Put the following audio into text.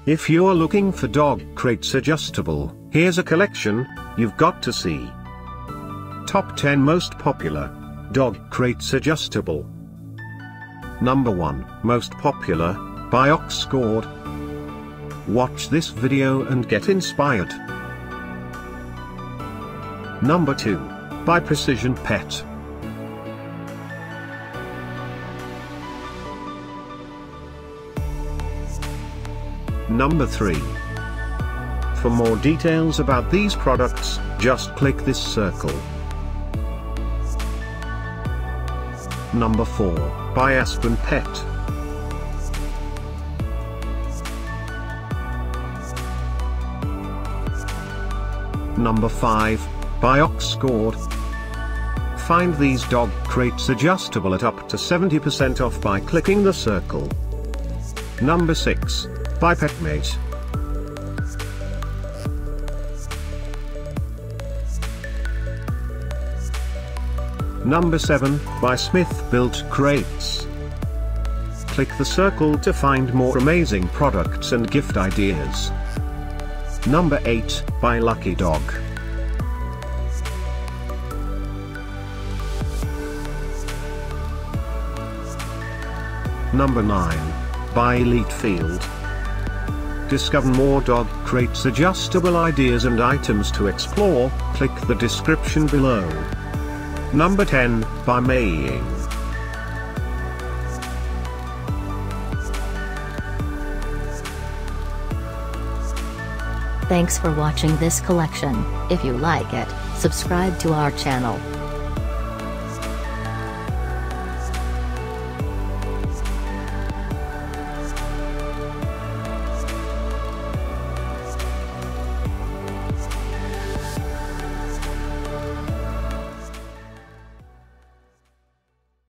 If you're looking for dog crates adjustable, here's a collection you've got to see. Top 10 most popular dog crates adjustable. Number 1, most popular, by OxGord. Watch this video and get inspired. Number 2, by Precision Pet. Number 3. For more details about these products, just click this circle. Number 4, by Aspen Pet. Number 5, by OxGord. Find these dog crates adjustable at up to 70% off by clicking the circle. Number 6, by Petmate. Number 7, by Smith Built Crates. Click the circle to find more amazing products and gift ideas. Number 8, by Lucky Dog. Number 9, by Elite Field. Discover more dog crates adjustable ideas and items to explore, click the description below. Number 10, by Maying. Thanks for watching this collection. If you like it, subscribe to our channel.